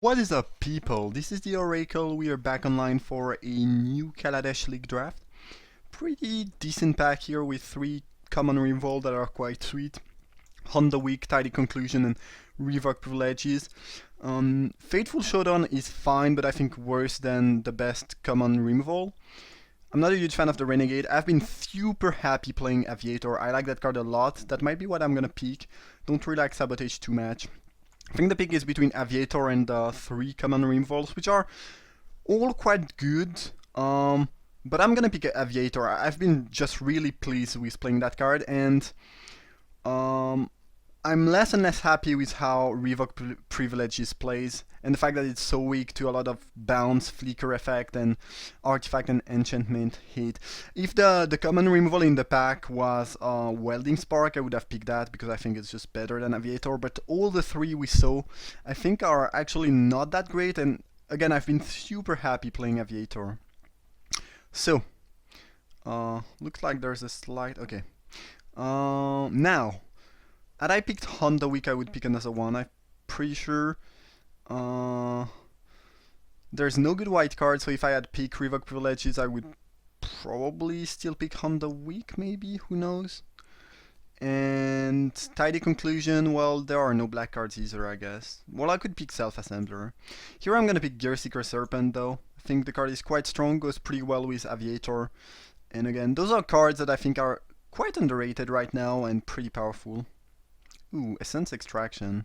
What is up, people? This is the Oracle. We are back online for a new Kaladesh League draft. Pretty decent pack here with 3 common revolve that are quite sweet. Honda Week, Tidy Conclusion, and Revoke Privileges. Fateful Showdown is fine, but I think worse than the best common removal. I'm not a huge fan of the Renegade. I've been super happy playing Aviator. I like that card a lot. That might be what I'm gonna pick. Don't really like Sabotage too much. I think the pick is between Aviator and 3 common removals, which are all quite good. But I'm gonna pick Aviator. I've been just really pleased with playing that card, and I'm less and less happy with how Revoke Privileges plays, and the fact that it's so weak to a lot of bounce, flicker effect, and artifact and enchantment hit. If the common removal in the pack was Welding Spark, I would have picked that because I think it's just better than Aviator, but all the 3 we saw I think are actually not that great, and again, I've been super happy playing Aviator. So, looks like there's a slight... okay. Now, had I picked Honda Week, I would pick another one. I'm pretty sure. There's no good white card, so if I had picked Revoke Privileges, I would probably still pick Honda Week, maybe? Who knows? And Tidy Conclusion, well, there are no black cards either, I guess. Well, I could pick Self-Assembler. Here I'm gonna pick Gearseeker Serpent, though. I think the card is quite strong, goes pretty well with Aviator. And again, those are cards that I think are quite underrated right now and pretty powerful. Ooh, Essence Extraction.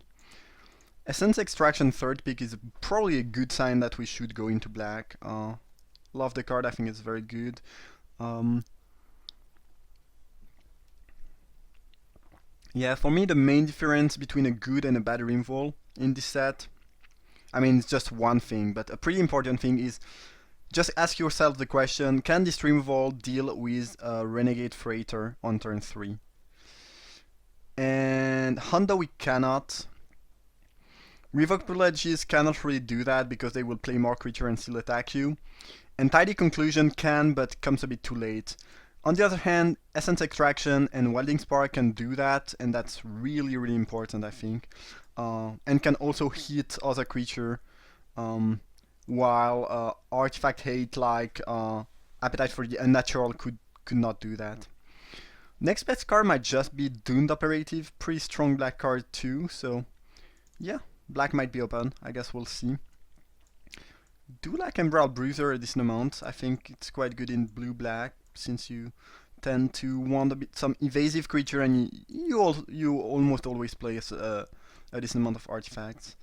Essence Extraction third pick is probably a good sign that we should go into black. Love the card, I think it's very good. Yeah, for me the main difference between a good and a bad removal in this set, I mean it's just one thing, but a pretty important thing is just ask yourself the question, can this removal deal with a Renegade Freighter on turn 3? And Honda we cannot. Revoke Privileges cannot really do that because they will play more creature and still attack you. And Tidy Conclusion can, but comes a bit too late. On the other hand, Essence Extraction and Welding Spark can do that, and that's really, really important, I think. And can also hit other creature, while Artifact Hate like Appetite for the Unnatural could not do that. Next best card might just be Doomed Operative, pretty strong black card too, so yeah, black might be open, I guess we'll see. Do like Emerald Bruiser a decent amount, I think it's quite good in blue-black, since you tend to want a bit some evasive creature and you almost always play a decent amount of artifacts.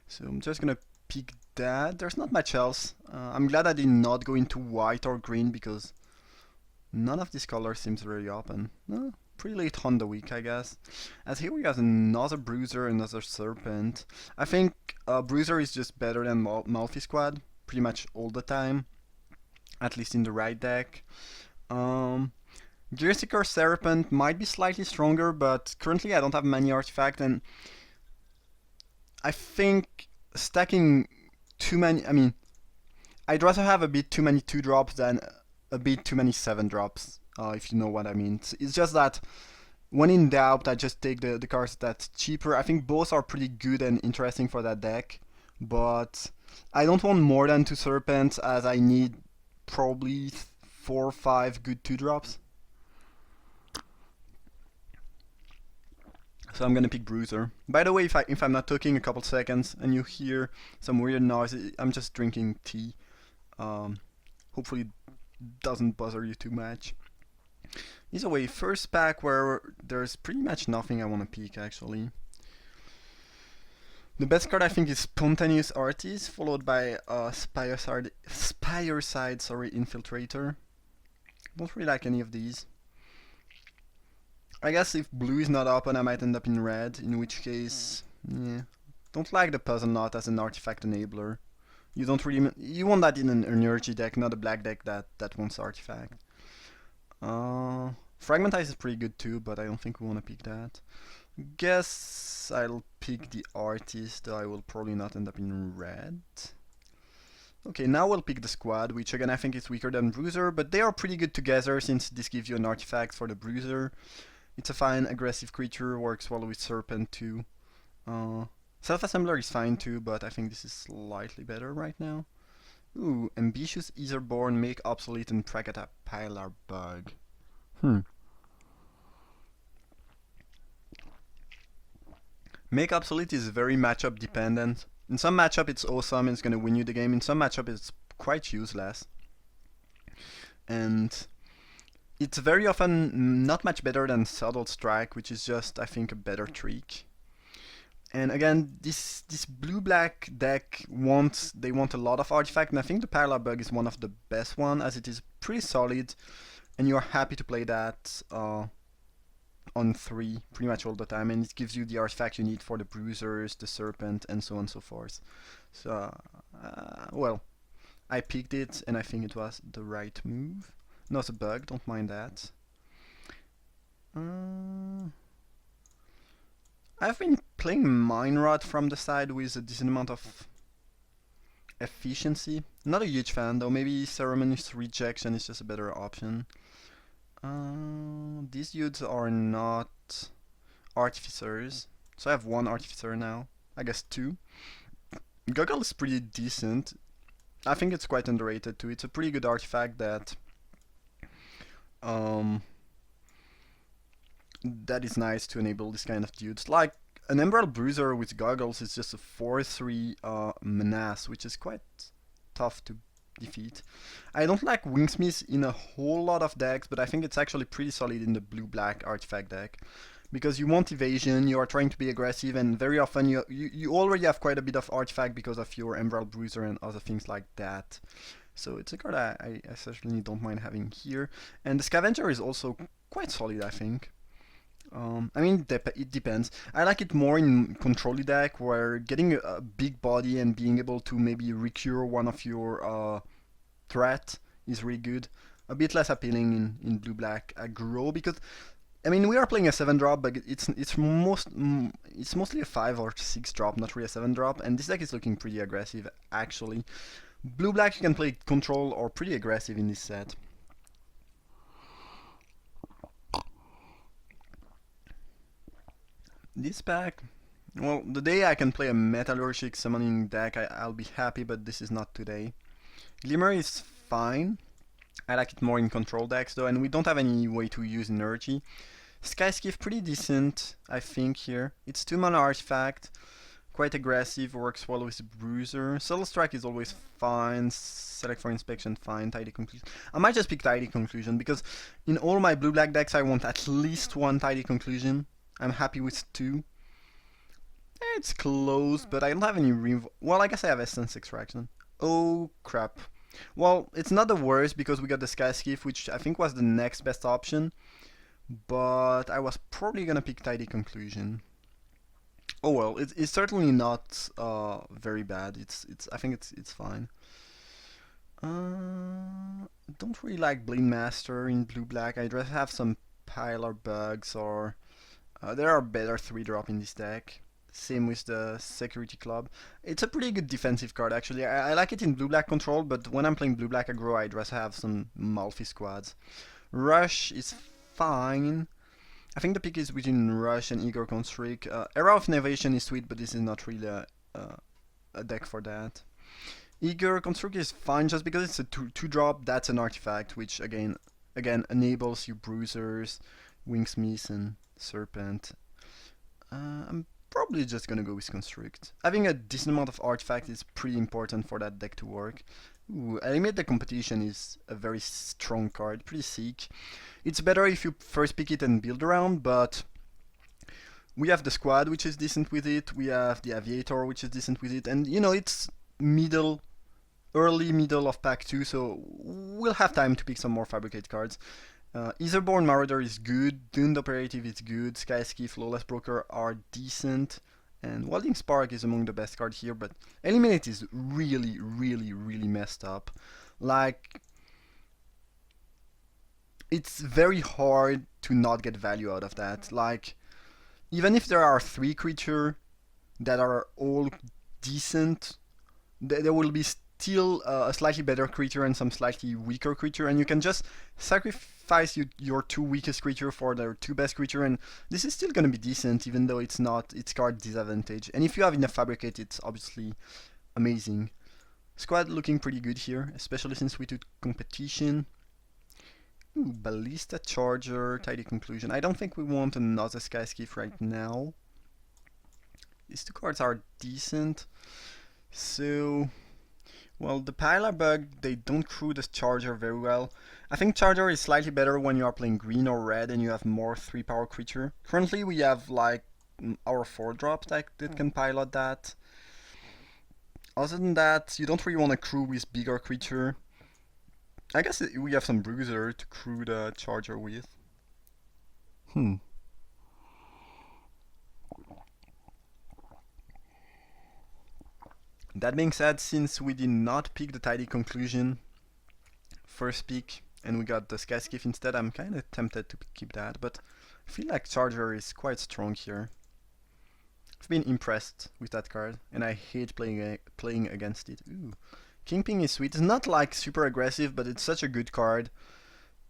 So I'm just gonna pick that, there's not much else. I'm glad I did not go into white or green because none of this color seems very open. No, pretty late Honda Week, I guess. As here we have another Bruiser, another Serpent. I think Bruiser is just better than Malfi Squad, pretty much all the time. At least in the right deck. Gearseeker Serpent might be slightly stronger, but currently I don't have many artifacts, and I think stacking too many... I mean, I'd rather have a bit too many 2-drops than a bit too many 7-drops, if you know what I mean. It's just that when in doubt, I just take the cards that's cheaper. I think both are pretty good and interesting for that deck, but I don't want more than 2 Serpents, as I need probably 4 or 5 good 2-drops. So I'm gonna pick Bruiser. By the way, if I'm not talking a couple seconds and you hear some weird noise, I'm just drinking tea. Hopefully doesn't bother you too much. Either way, first pack where there's pretty much nothing I want to pick actually. The best card I think is Spontaneous Artist, followed by Spireside, Infiltrator. Don't really like any of these. I guess if blue is not open I might end up in red, in which case, yeah. Don't like the Puzzle Knot as an artifact enabler. You don't really... you want that in an energy deck, not a black deck that wants artifact. Fragmentize is pretty good too, but I don't think we want to pick that. Guess I'll pick the Artist, though I will probably not end up in red. Okay, now we'll pick the Squad, which again I think is weaker than Bruiser, but they are pretty good together since this gives you an artifact for the Bruiser. It's a fine aggressive creature, works well with Serpent too. Self-assembler is fine too, but I think this is slightly better right now. Ooh, ambitious Etherborn, make obsolete and Pragatapilar bug. Hmm. Make obsolete is very matchup dependent. In some matchup it's awesome and it's gonna win you the game. In some matchup it's quite useless. And it's very often not much better than Subtle Strike, which is just, I think, a better trick. And again, this blue-black deck want a lot of artifact, and I think the Parallel Bug is one of the best one, as it is pretty solid, and you're happy to play that on 3 pretty much all the time, and it gives you the artifact you need for the Bruisers, the Serpent, and so on and so forth. So, well, I picked it, and I think it was the right move. No, it's a bug, don't mind that. I've been playing Mine Rod from the side with a decent amount of efficiency. Not a huge fan though, maybe Ceremonious Rejection is just a better option. These dudes are not Artificers, so I have 1 Artificer now. I guess 2. Goggle is pretty decent. I think it's quite underrated too. It's a pretty good artifact that that is nice to enable this kind of dudes. Like an Emerald Bruiser with goggles is just a 4/3 menace, which is quite tough to defeat. I don't like Wingsmith in a whole lot of decks, but I think it's actually pretty solid in the blue-black artifact deck. Because you want evasion, you are trying to be aggressive, and very often you already have quite a bit of artifact because of your Emerald Bruiser and other things like that. So it's a card I certainly don't mind having here. And the Scavenger is also quite solid, I think. I mean, it depends. I like it more in control deck, where getting a big body and being able to maybe recur one of your threat is really good. A bit less appealing in blue-black aggro, because I mean we are playing a 7-drop, but it's mostly a 5 or 6 drop, not really a 7-drop, and this deck is looking pretty aggressive actually. Blue-black you can play control or pretty aggressive in this set. This pack, well, the day I can play a Metallurgic summoning deck, I'll be happy, but this is not today. Glimmer is fine. I like it more in control decks though, and we don't have any way to use energy. Skyskiff pretty decent, I think, here. It's 2-mana artifact, quite aggressive, works well with Bruiser. Subtle Strike is always fine, Select for Inspection fine, Tidy Conclusion. I might just pick Tidy Conclusion, because in all my blue-black decks I want at least 1 Tidy Conclusion. I'm happy with 2. It's close, but I don't have any well, I guess I have Essence Extraction. Oh, crap. Well, it's not the worst, because we got the Skyskiff, which I think was the next best option. But I was probably gonna pick Tidy Conclusion. Oh well, it's certainly not very bad. I think it's fine. Don't really like Blade Master in blue-black. I'd rather have some Pilar Bugs, or there are better 3-drop in this deck. Same with the Security Club. It's a pretty good defensive card actually. I like it in blue-black control, but when I'm playing blue-black aggro, I'd rather have some Malfi squads. Rush is fine. I think the pick is between Rush and Eager Constrict. Era of Innovation is sweet, but this is not really a deck for that. Eager Constrict is fine just because it's a 2-drop. That's an artifact, which again enables you Bruisers, Wingsmith, and Serpent. I'm probably just gonna go with Constrict. Having a decent amount of artifact is pretty important for that deck to work. Ooh, Eliminate the Competition is a very strong card, pretty sick. It's better if you first pick it and build around, but we have the Squad, which is decent with it, we have the Aviator, which is decent with it, and you know, it's early middle of pack 2, so we'll have time to pick some more Fabricate cards. Etherborn Marauder is good, Doomed Operative is good, Skyskiff, Lawless Broker are decent, and Welding Spark is among the best cards here, but Eliminate is really, really, really messed up. Like, it's very hard to not get value out of that. Like, even if there are 3 creatures that are all decent, there will be still a slightly better creature and some slightly weaker creature, and you can just sacrifice your two weakest creature for their two best creature, and this is still gonna be decent, even though it's not its card disadvantage. And if you have enough fabricate, it's obviously amazing. Squad looking pretty good here, especially since we took competition. Ooh, Ballista Charger, Tidy Conclusion. I don't think we want another Sky Skiff right now. These two cards are decent. So, well, the Pilar Bug, they don't crew the Charger very well. I think Charger is slightly better when you are playing green or red and you have more 3-power creature. Currently we have like our 4-drop that can pilot that. Other than that, you don't really want to crew with bigger creature. I guess we have some Bruiser to crew the Charger with. That being said, since we did not pick the Tidy Conclusion first pick and we got the Sky Skiff instead, I'm kind of tempted to keep that, but I feel like Charger is quite strong here. I've been impressed with that card, and I hate playing against it. Ooh. Kingpin is sweet. It's not like super aggressive, but it's such a good card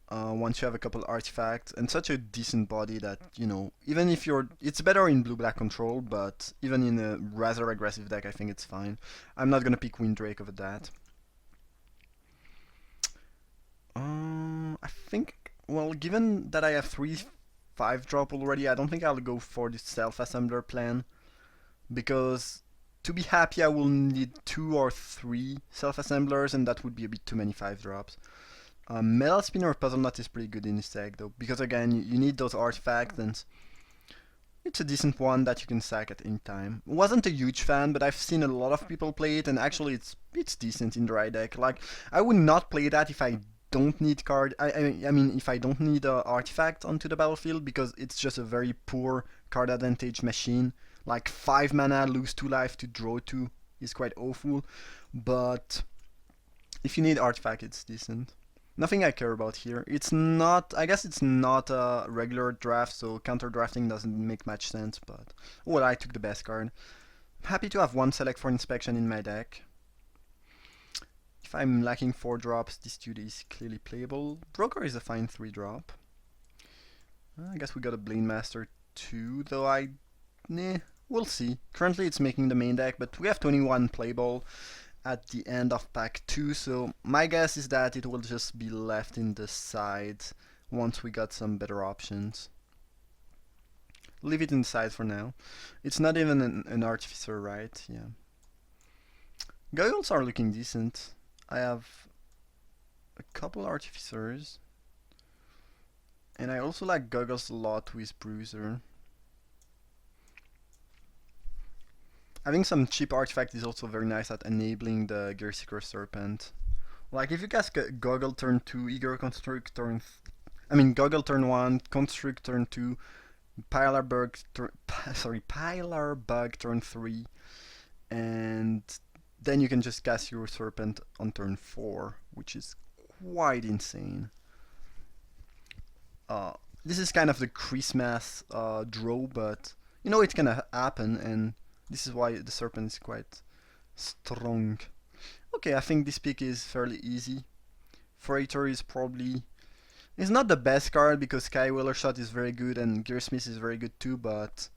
once you have a couple artifacts, and such a decent body that, you know, even if it's better in blue-black control, but even in a rather aggressive deck, I think it's fine. I'm not gonna pick Windrake over that. I think, well, given that I have 3 5-drop already, I don't think I'll go for the self-assembler plan, because to be happy I will need 2 or 3 self-assemblers, and that would be a bit too many 5-drops. Metal Spinner Puzzle Knot is pretty good in this deck though, because again, you need those artifacts, and it's a decent one that you can sack at any time. Wasn't a huge fan, but I've seen a lot of people play it, and actually it's decent in the right deck. Like, I would not play that if I don't need card. I mean, if I don't need artifact onto the battlefield, because it's just a very poor card advantage machine. Like 5 mana, lose 2 life to draw 2 is quite awful. But if you need artifact, it's decent. Nothing I care about here. It's not, I guess it's not a regular draft, so counter drafting doesn't make much sense, but well, I took the best card. I'm happy to have 1 Select for Inspection in my deck. If I'm lacking 4 drops, this dude is clearly playable. Broker is a fine 3-drop. I guess we got a Blade Master too, though we'll see. Currently it's making the main deck, but we have 21 playable at the end of pack 2, so my guess is that it will just be left in the side once we got some better options. Leave it inside for now. It's not even an Artificer, right? Yeah. Goggles are looking decent. I have a couple Artificers, and I also like Goggles a lot with Bruiser. Having some cheap artifact is also very nice at enabling the Gearseeker Serpent. Like if you cast Goggle turn 2, Eager Construct turn... Goggle turn 1, Construct turn 2, Pilar Bug turn 3, and then you can just cast your Serpent on turn 4, which is quite insane. This is kind of the Christmas draw, but you know it can happen, and this is why the Serpent is quite strong. Okay, I think this pick is fairly easy. Freighter is probably... It's not the best card because Sky Whaler Shot is very good and Gearsmith is very good too, but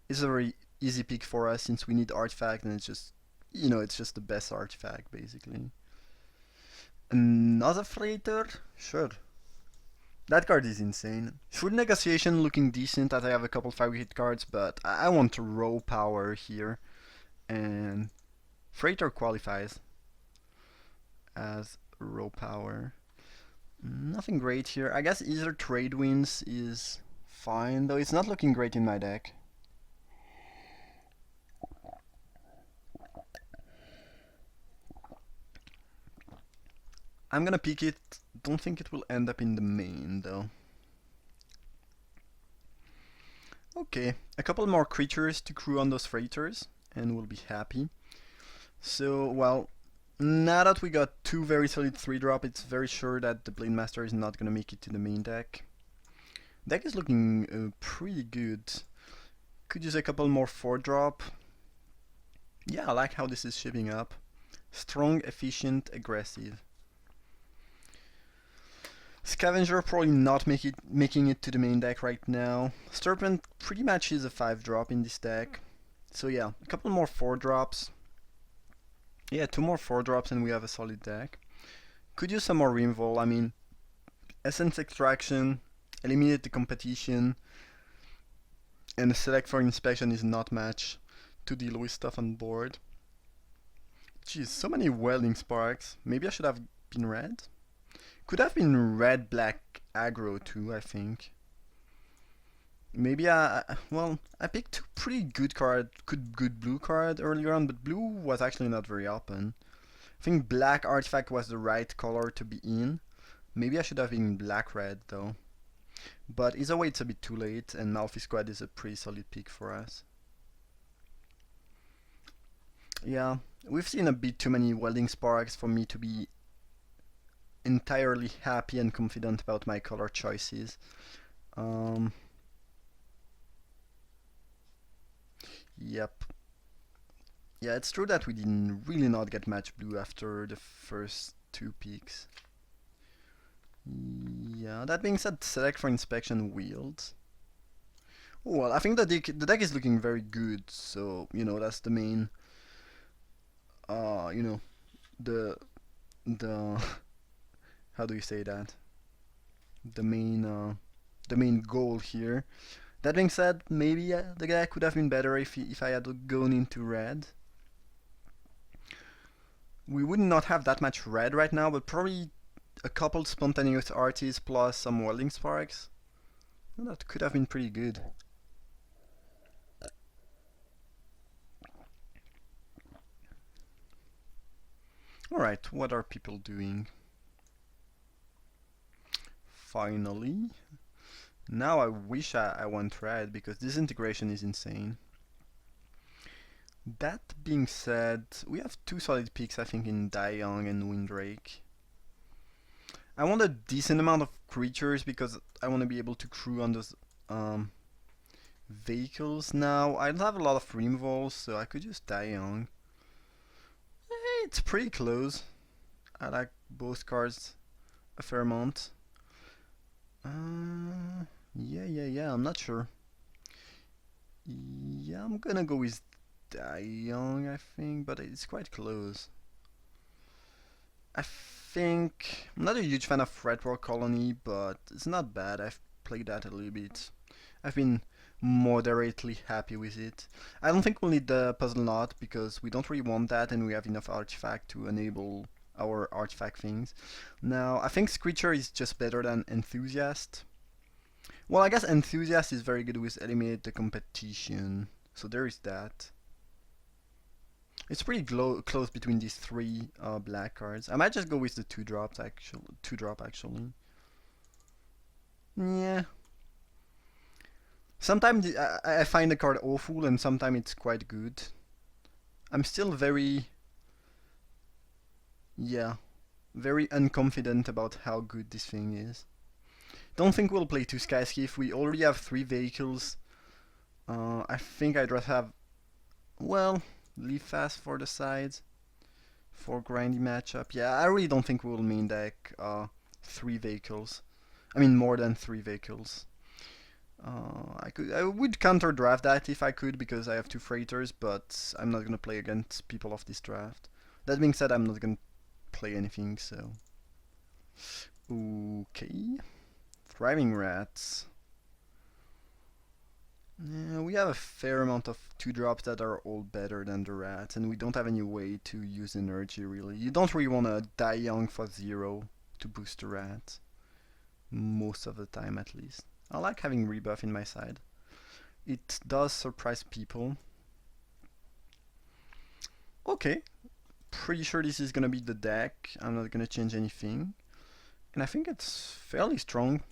it's a very easy pick for us since we need artifact, and it's just, you know, it's just the best artifact basically. Another Freighter? Sure. That card is insane. Shrewd Negotiation looking decent as I have a couple 5-hit cards, but I want raw power here, and Freighter qualifies as raw power. Nothing great here. I guess either Trade Winds is fine, though it's not looking great in my deck. I'm gonna pick it. Don't think it will end up in the main though. Okay, a couple more creatures to crew on those freighters and we'll be happy. So, well, now that we got 2 very solid 3-drop, it's very sure that the Blade Master is not gonna make it to the main deck. Deck is looking pretty good. Could use a couple more 4-drop. Yeah, I like how this is shaping up. Strong, efficient, aggressive. Scavenger probably not making it to the main deck right now. Serpent pretty much is a 5-drop in this deck. So yeah, a couple more 4-drops. Yeah, 2 more 4-drops and we have a solid deck. Could use some more Rimvol. I mean, Essence Extraction, eliminate the competition, and select for inspection is not much to deal with stuff on board. Geez, so many welding sparks. Maybe I should have been red? Could have been red-black aggro too, I think. Maybe well, I picked two pretty good good blue card earlier on, but blue was actually not very open. I think black artifact was the right color to be in. Maybe I should have been black-red though. But either way, it's a bit too late, and Malfi Squad is a pretty solid pick for us. Yeah, we've seen a bit too many welding sparks for me to be entirely happy and confident about my color choices. Yep. Yeah, it's true that we didn't really not get much blue after the first 2 picks. Yeah, that being said, select for inspection wield. Well, I think the deck is looking very good, so, you know, that's the main, you know, the, how do you say that? The main goal here. That being said, maybe the deck could have been better if I had gone into red. We would not have that much red right now, but probably a couple spontaneous artists plus some welding sparks. Well, that could have been pretty good. Alright, what are people doing? Finally. Now I wish I went red, because this integration is insane. That being said, we have 2 solid picks I think in Young and Windrake. I want a decent amount of creatures because I want to be able to crew on those vehicles now. I don't have a lot of Rimvols, so I could just Young. It's pretty close. I like both cards a fair amount. Yeah, I'm not sure. Yeah, I'm gonna go with Young, I think, but it's quite close. I think I'm not a huge fan of Fretwork Colony, but it's not bad. I've played that a little bit. I've been moderately happy with it. I don't think we'll need the Puzzle Knot because we don't really want that, and we have enough artifact to enable our artifact things. Now, I think Screecher is just better than Enthusiast. Well, I guess Enthusiast is very good with eliminate the competition, so there is that. It's pretty close between these 3 black cards. I might just go with the 2-drop actually. Yeah. Sometimes I find the card awful, and sometimes it's quite good. I'm still very unconfident about how good this thing is. Don't think we'll play 2 Skyskiff. We already have 3 vehicles. I think I'd rather have, well, leave fast for the sides for grindy matchup. Yeah, I really don't think we'll main deck 3 vehicles. I mean more than 3 vehicles. I would counter draft that if I could because I have 2 freighters, but I'm not gonna play against people of this draft. That being said, I'm not gonna play anything, so okay. Thriving Rats. Yeah, we have a fair amount of 2-drops that are all better than the rats, and we don't have any way to use energy really. You don't really want to die young for 0 to boost the rat. Most of the time at least. I like having rebuff in my side. It does surprise people. Okay, pretty sure this is gonna be the deck. I'm not gonna change anything. And I think it's fairly strong.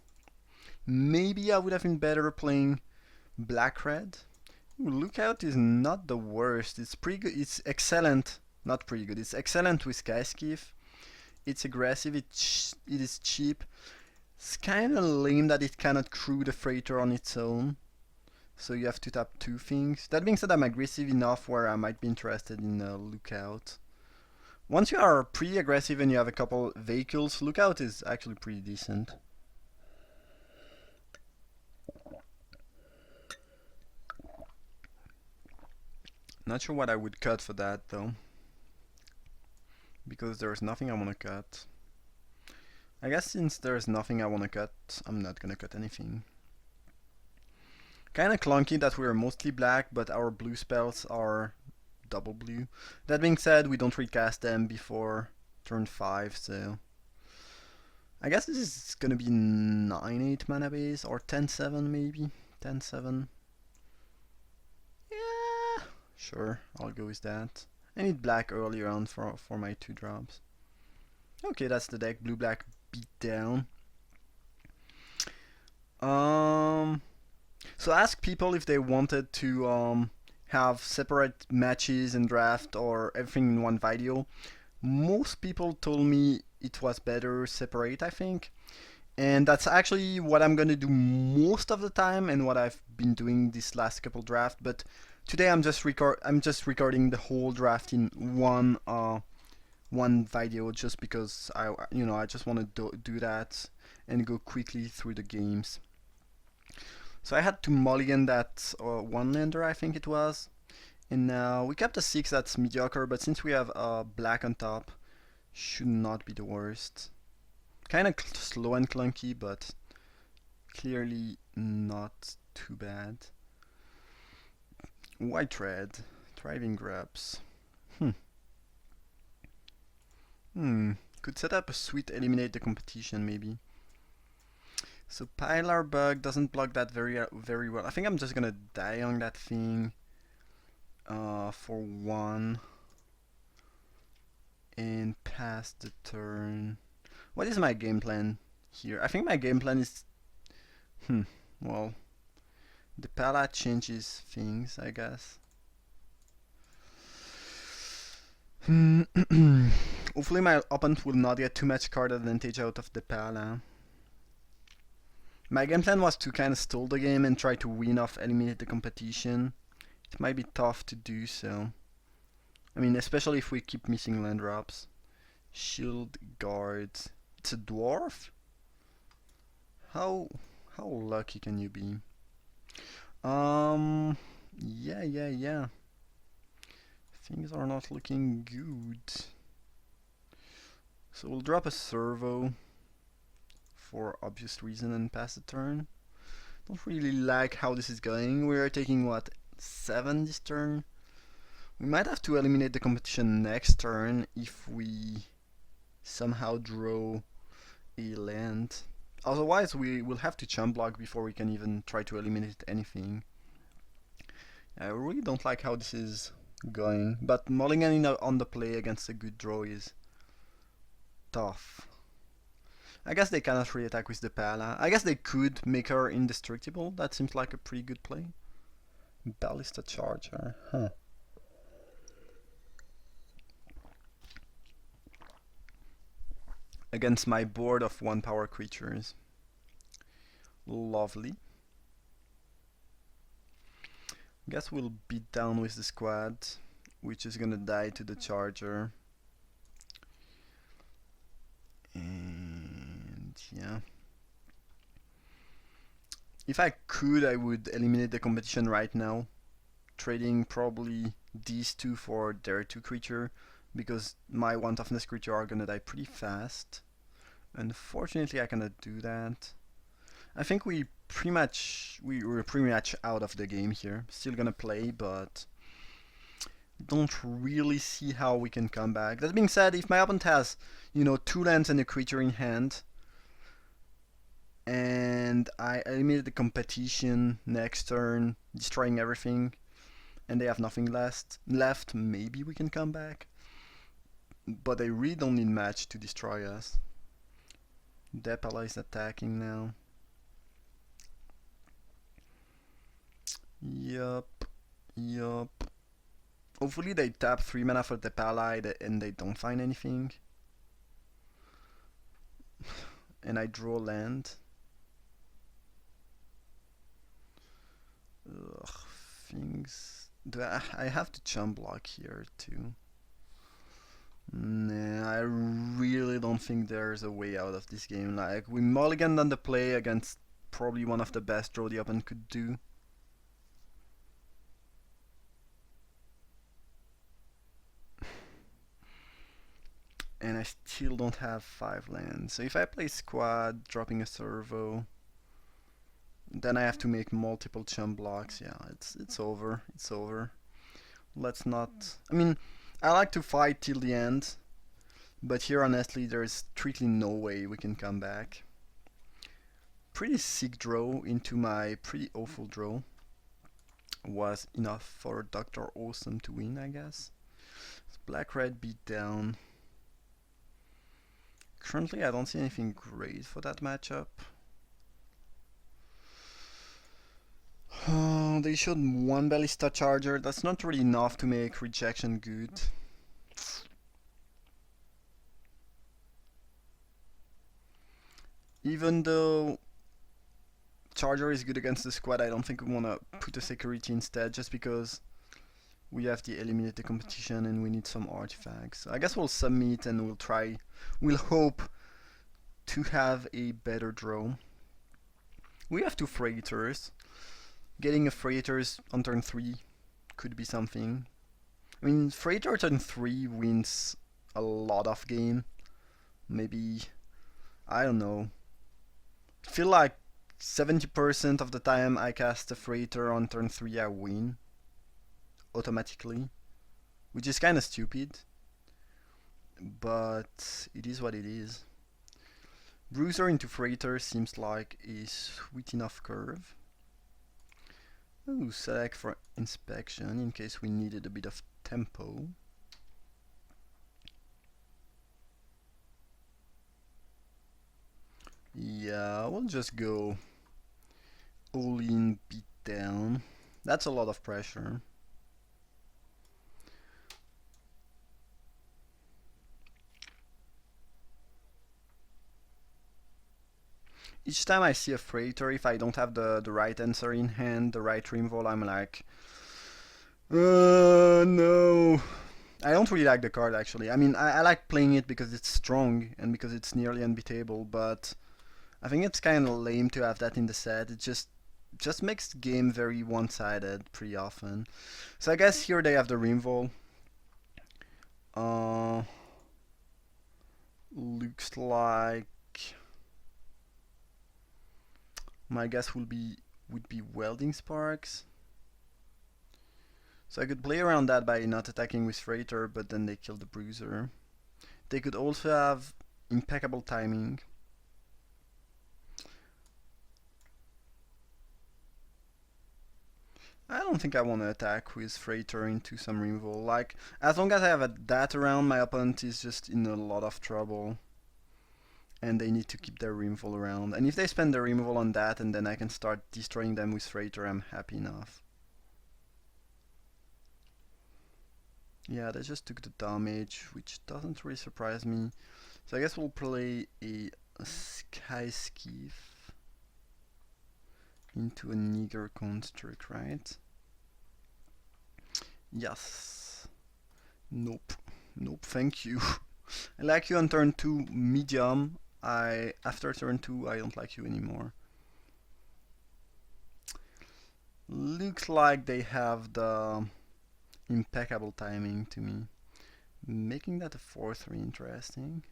Maybe I would have been better playing black-red. Lookout is not the worst. It's pretty good. It's excellent. Not pretty good. It's excellent with Skyskiff. It's aggressive. It is cheap. It's kind of lame that it cannot crew the freighter on its own. So you have to tap 2 things. That being said, I'm aggressive enough where I might be interested in a Lookout. Once you are pretty aggressive and you have a couple vehicles, lookout is actually pretty decent. Not sure what I would cut for that though, because there's nothing I want to cut. I guess since there's nothing I want to cut, I'm not gonna cut anything. Kinda clunky that we're mostly black, but our blue spells are double blue. That being said, we don't recast them before turn 5, so I guess this is gonna be 9-8 mana base, or 10-7 maybe? 10-7. Yeah, sure, I'll go with that. I need black early on for my 2 drops. Okay, that's the deck, blue-black beat down. So ask people if they wanted to have separate matches and draft or everything in one video. Most people told me it was better separate, I think. And that's actually what I'm gonna do most of the time and what I've been doing this last couple draft. But today I'm just recording the whole draft in one video just because I just want to do that and go quickly through the games. So I had to mulligan that one lander, I think it was. And now we kept a 6 that's mediocre, but since we have black on top, should not be the worst. Kinda slow and clunky, but clearly not too bad. White red, thriving grubs. Could set up a sweet eliminate the competition maybe. So Pilar Bug doesn't block that very well. I think I'm just gonna die on that thing for 1 and pass the turn. What is my game plan here? I think my game plan is well, the Pala changes things, I guess. Hopefully my opponent will not get too much card advantage out of the Pala. My game plan was to kind of stall the game and try to win off eliminate the competition. It might be tough to do so. I mean, especially if we keep missing land drops. Shield guard. It's a dwarf? How lucky can you be? Yeah. Things are not looking good. So we'll drop a servo for obvious reason and pass the turn. Don't really like how this is going. We are taking what, 7 this turn? We might have to eliminate the competition next turn if we somehow draw a land. Otherwise we will have to chump block before we can even try to eliminate anything. I really don't like how this is going, but mulliganing on the play against a good draw is tough. I guess they cannot re-attack with the Pala. I guess they could make her indestructible. That seems like a pretty good play. Ballista Charger, Against my board of 1 power creatures. Lovely. Guess we'll beat down with the squad, which is gonna die to the Charger. And yeah. If I could, I would eliminate the competition right now, trading probably these 2 for their 2 creature, because my 1 toughness creature are gonna die pretty fast. Unfortunately, I cannot do that. I think we were pretty much out of the game here. Still gonna play, but don't really see how we can come back. That being said, if my opponent has, 2 lands and a creature in hand, and I eliminate the competition next turn, destroying everything, and they have nothing left, maybe we can come back. But they really don't need match to destroy us. Depala is attacking now. Yup. Hopefully they tap 3 mana for Depala and they don't find anything. And I draw land. Ugh, things. I have to chump block here too. Nah, I really don't think there's a way out of this game. Like, we mulliganed on the play against probably one of the best draw the opponent could do. And I still don't have 5 lands. So if I play squad, dropping a servo, then I have to make multiple chump blocks. Yeah, it's over. It's over. Let's not. I mean, I like to fight till the end, but here honestly, there's strictly no way we can come back. Pretty sick draw into my pretty awful draw. Was enough for Dr. Awesome to win, I guess. Black-red beat down. Currently, I don't see anything great for that matchup. Oh, they showed one Ballista Charger. That's not really enough to make rejection good. Even though Charger is good against the squad, I don't think we want to put a security instead, just because we have to eliminate the competition and we need some artifacts. So I guess we'll submit and we'll hope to have a better draw. We have 2 freighters. Getting a freighters on turn 3 could be something. I mean, freighter turn 3 wins a lot of game. Maybe, I don't know. I feel like 70% of the time I cast a freighter on turn 3 I win automatically, which is kind of stupid, but it is what it is. Bruiser into freighter seems like a sweet enough curve. Ooh, select for inspection in case we needed a bit of tempo. Yeah, we'll just go all in, beat down. That's a lot of pressure. Each time I see a freighter, if I don't have the right answer in hand, the right removal, I'm like, no. I don't really like the card actually. I mean, I like playing it because it's strong and because it's nearly unbeatable, but I think it's kind of lame to have that in the set. It just makes the game very one-sided pretty often. So I guess here they have the removal. Looks like my guess would be welding sparks. So I could play around that by not attacking with freighter, but then they kill the bruiser. They could also have impeccable timing. I don't think I want to attack with freighter into some removal. Like, as long as I have that around, my opponent is just in a lot of trouble. And they need to keep their removal around. And if they spend their removal on that and then I can start destroying them with freighter, I'm happy enough. Yeah, they just took the damage, which doesn't really surprise me. So I guess we'll play a Sky Skiff into a Nigger Construct, right? Yes. Nope. Nope, thank you. I like you on turn 2 medium. After turn 2 I don't like you anymore. Looks like they have the impeccable timing to me, making that a 4-3 interesting.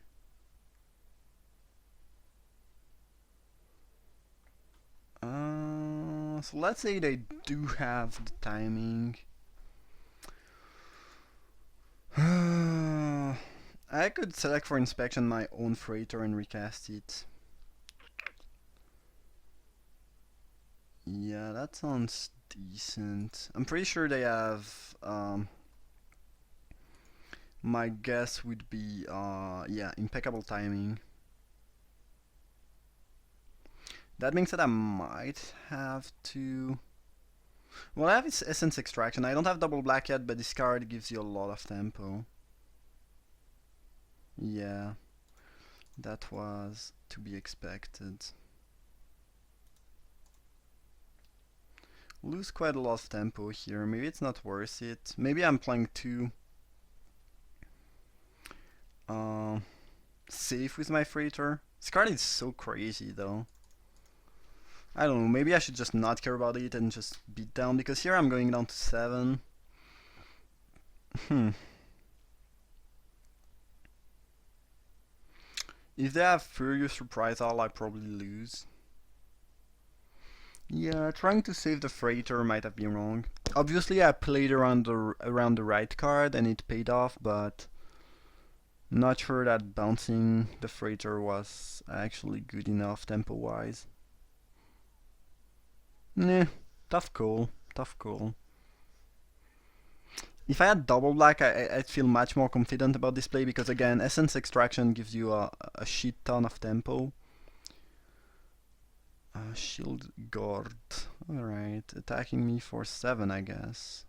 So let's say they do have the timing. I could select for inspection my own freighter and recast it. Yeah, that sounds decent. I'm pretty sure they have my guess would be yeah, impeccable timing. That being said, I might have to. Well, I have its essence extraction. I don't have double black yet, but this card gives you a lot of tempo. Yeah, that was to be expected. Lose quite a lot of tempo here. Maybe it's not worth it. Maybe I'm playing too uh, safe with my freighter. This card is so crazy though. I don't know, maybe I should just not care about it and just beat down, because here I'm going down to 7. If they have Furious Reprisal, I probably lose. Yeah, trying to save the freighter might have been wrong. Obviously I played around the right card and it paid off, but not sure that bouncing the freighter was actually good enough tempo-wise. Nah, tough call, tough call. If I had double black, I'd feel much more confident about this play, because again, Essence Extraction gives you a shit ton of tempo. Shield Guard. Alright, attacking me for 7, I guess.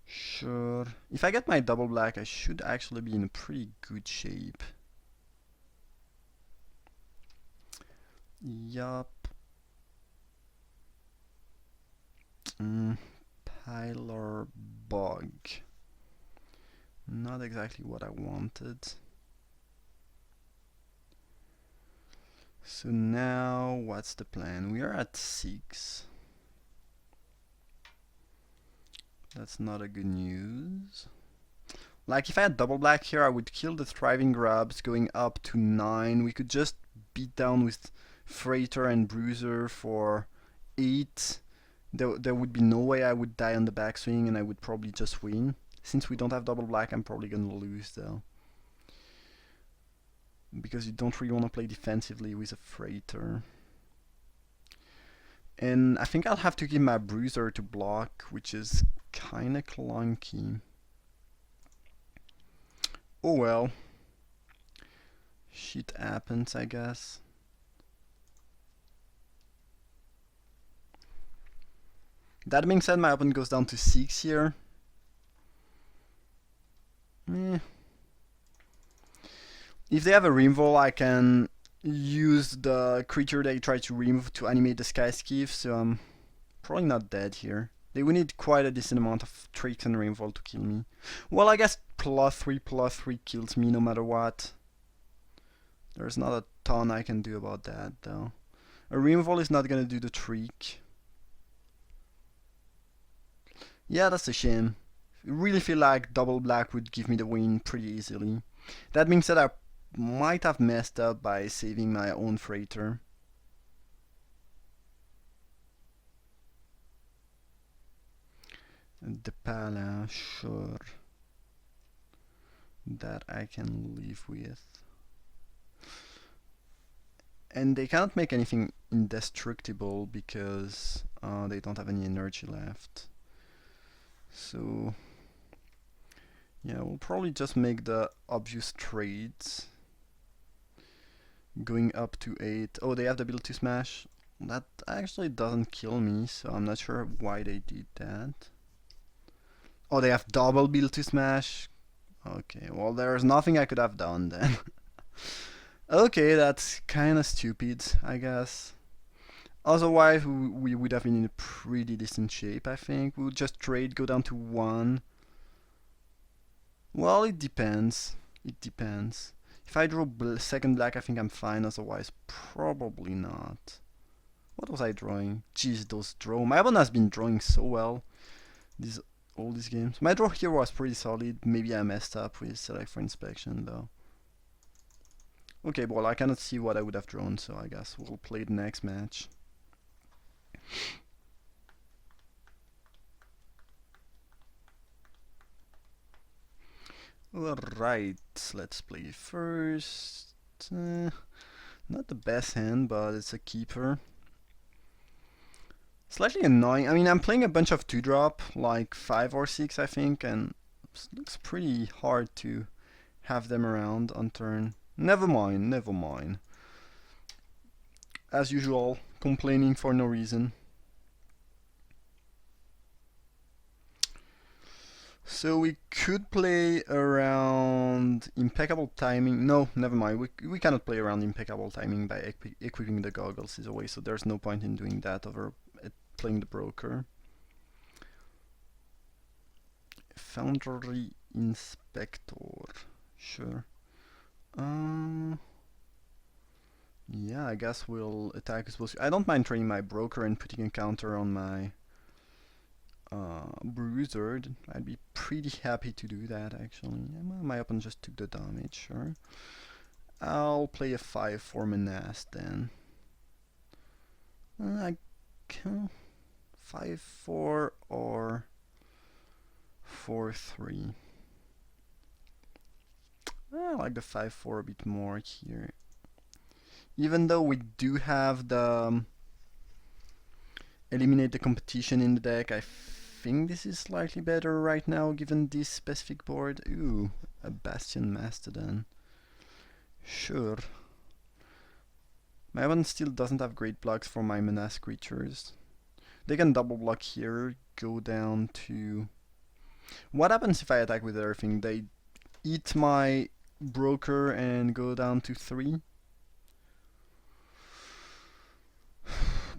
Sure. If I get my double black, I should actually be in a pretty good shape. Yup. Pilar Bog. Not exactly what I wanted. So now, what's the plan? We are at 6. That's not a good news. Like, if I had double black here, I would kill the Thriving Grubs, going up to 9. We could just beat down with Freighter and Bruiser for 8. There would be no way I would die on the backswing, and I would probably just win. Since we don't have double black, I'm probably gonna lose though. Because you don't really want to play defensively with a Freighter. And I think I'll have to give my Bruiser to block, which is kinda clunky. Oh well. Shit happens, I guess. That being said, my opponent goes down to 6 here. If they have a Rimvol, I can use the creature they try to remove to animate the Sky Skiff, so I'm probably not dead here. They would need quite a decent amount of tricks and Rainfall to kill me. Well, I guess +3/+3 kills me no matter what. There's not a ton I can do about that, though. A Rainfall is not gonna do the trick. Yeah, that's a shame. I really feel like double black would give me the win pretty easily. That being said, I might have messed up by saving my own freighter. The Pala, sure. That I can live with. And they cannot make anything indestructible because they don't have any energy left. So yeah, we'll probably just make the obvious trades. Going up to 8. Oh, they have the ability to smash. That actually doesn't kill me, so I'm not sure why they did that. Oh, they have double build to smash. Okay, well, there's nothing I could have done then. Okay, that's kinda stupid, I guess. Otherwise, we would have been in a pretty decent shape, I think. We would just trade, go down to 1. Well, it depends. It depends. If I draw second black, I think I'm fine. Otherwise, probably not. What was I drawing? Jeez, those draw. My opponent has been drawing so well all these games. My draw here was pretty solid. Maybe I messed up with select for inspection though. Okay, well, I cannot see what I would have drawn, so I guess we'll play the next match. Alright, let's play first. Not the best hand, but it's a keeper. Slightly annoying. I mean, I'm playing a bunch of 2-drop, like 5 or 6, I think, and it looks pretty hard to have them around on turn. Never mind, never mind. As usual, complaining for no reason. So we could play around impeccable timing. No, never mind. We cannot play around impeccable timing by equipping the goggles either way, so there's no point in doing that over playing the broker. Foundry Inspector. sure. Yeah, I guess we'll attack his. I don't mind trading my broker and putting a counter on my bruiser. I'd be pretty happy to do that actually. My opponent just took the damage, sure. I'll play a 5-4 menace then. I can 5-4 or 4-3. I like the 5-4 a bit more here. Even though we do have the eliminate the competition in the deck, I think this is slightly better right now given this specific board. Ooh, a Bastion Mastodon. Sure. My opponent still doesn't have great blocks for my menace creatures. They can double block here, go down to... What happens if I attack with everything? They eat my broker and go down to 3?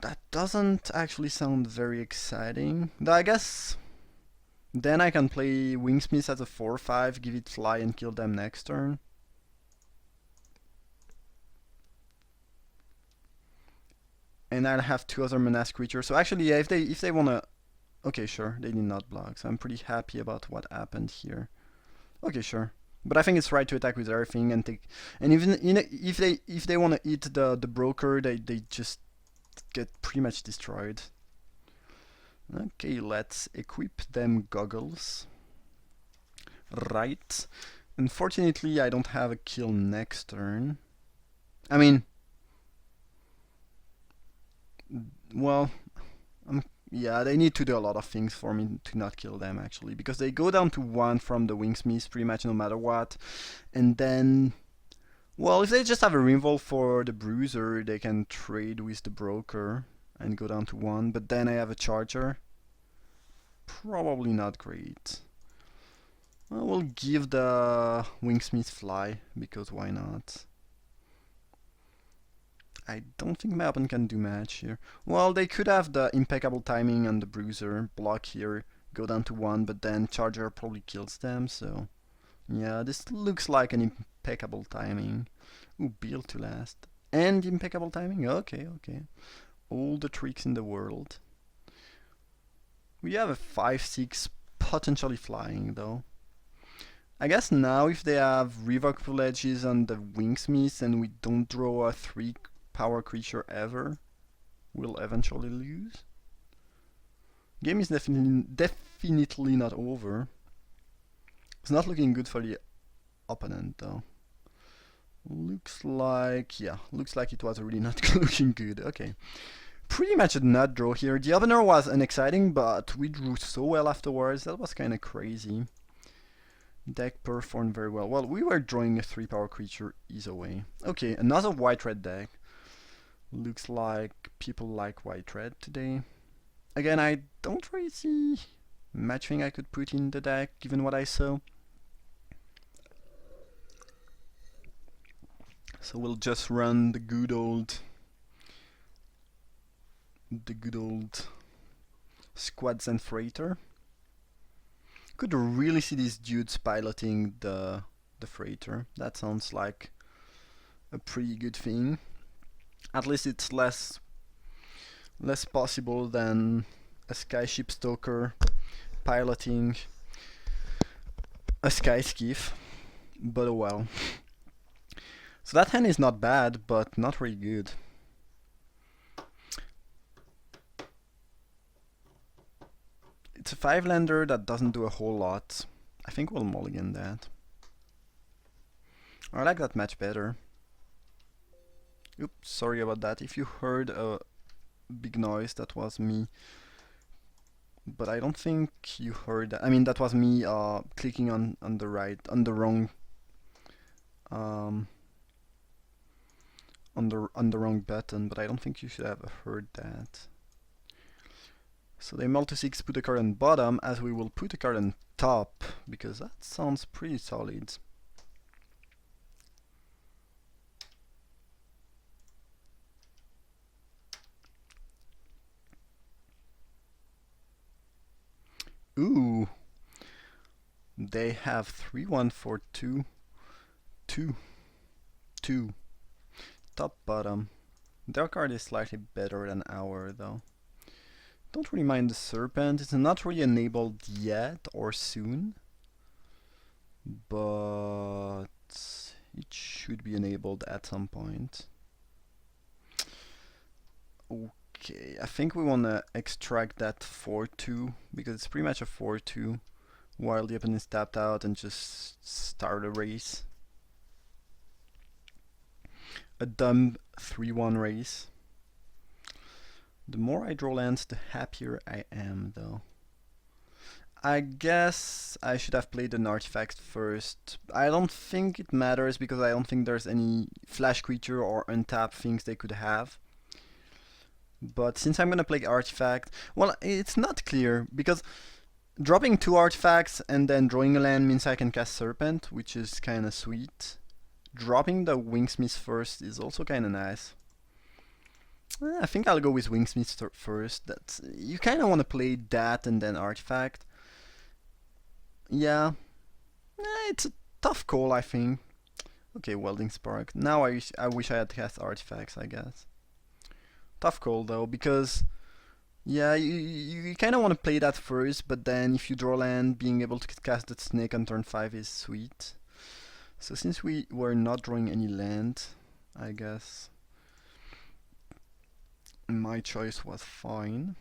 That doesn't actually sound very exciting. Though I guess then I can play Wingsmith as a 4-5, give it fly and kill them next turn. And I'll have 2 other menace creatures. So actually, yeah, if they wanna, okay, sure, they did not block. So I'm pretty happy about what happened here. Okay, sure. But I think it's right to attack with everything and take. And even if they wanna eat the broker, they just get pretty much destroyed. Okay, let's equip them goggles. Right. Unfortunately, I don't have a kill next turn. I mean, well, yeah, they need to do a lot of things for me to not kill them, actually. Because they go down to 1 from the Wingsmith pretty much no matter what. And then, well, if they just have a removal for the Bruiser, they can trade with the Broker and go down to 1. But then I have a Charger. Probably not great. I will give the Wingsmith fly, because why not? I don't think my opponent can do much here. Well, they could have the impeccable timing on the Bruiser, block here, go down to 1, but then Charger probably kills them, so... Yeah, this looks like an impeccable timing. Ooh, build to last. And impeccable timing? Okay, okay. All the tricks in the world. We have a 5-6 potentially flying, though. I guess now if they have revocable edges on the Wingsmith and we don't draw a 3 power creature ever, we'll eventually lose. Game is definitely not over. It's not looking good for the opponent though. Looks like it was really not looking good. Okay. Pretty much a nut draw here. The opener was unexciting, but we drew so well afterwards. That was kinda crazy. Deck performed very well. Well, we were drawing a 3 power creature either way. Okay, another white-red deck. Looks like people like white-red today. Again, I don't really see much thing I could put in the deck, given what I saw. So we'll just run the good old Squads and Freighter. Could really see these dudes piloting the freighter. That sounds like a pretty good thing. At least it's less possible than a skyship stalker piloting a sky skiff. But oh well. So that hand is not bad, but not really good. It's a 5-lander that doesn't do a whole lot. I think we'll mulligan that. I like that match better. Oops, sorry about that. If you heard a big noise, that was me. But I don't think you heard that. I mean, that was me clicking on the wrong on the wrong button. But I don't think you should have heard that. So they multi-6 put a card on bottom, as we will put a card on top, because that sounds pretty solid. Ooh, they have 3-1-4-2 Two. Two. Top, bottom. Their card is slightly better than our, though. Don't really mind the Serpent. It's not really enabled yet or soon. But it should be enabled at some point. Okay, I think we want to extract that 4-2 because it's pretty much a 4-2 while the opponent is tapped out and just start a race. A dumb 3-1 race. The more I draw lands, the happier I am, though. I guess I should have played an artifact first. I don't think it matters because I don't think there's any flash creature or untap things they could have. But since I'm gonna play artifact, well, it's not clear because dropping 2 artifacts and then drawing a land means I can cast Serpent, which is kinda sweet. Dropping the Wingsmith first is also kinda nice. I think I'll go with Wingsmith first. That's, you kinda wanna play that and then artifact. Yeah, it's a tough call, I think. Okay, Welding Spark. Now I wish I had cast artifacts, I guess. Tough call though, because yeah, you kind of want to play that first, but then if you draw land, being able to cast that snake on turn 5 is sweet. So since we were not drawing any land, I guess my choice was fine.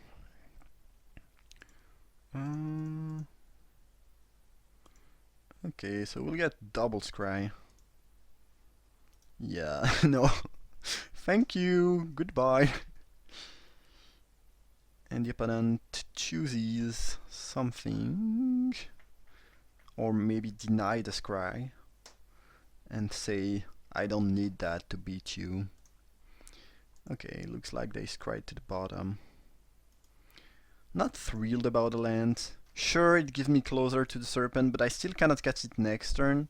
Okay, so we'll get double scry. Yeah, no. Thank you, goodbye. And the opponent chooses something, or maybe deny the scry and say, I don't need that to beat you. Okay, looks like they scried to the bottom. Not thrilled about the land. Sure, it gives me closer to the Serpent, but I still cannot catch it next turn.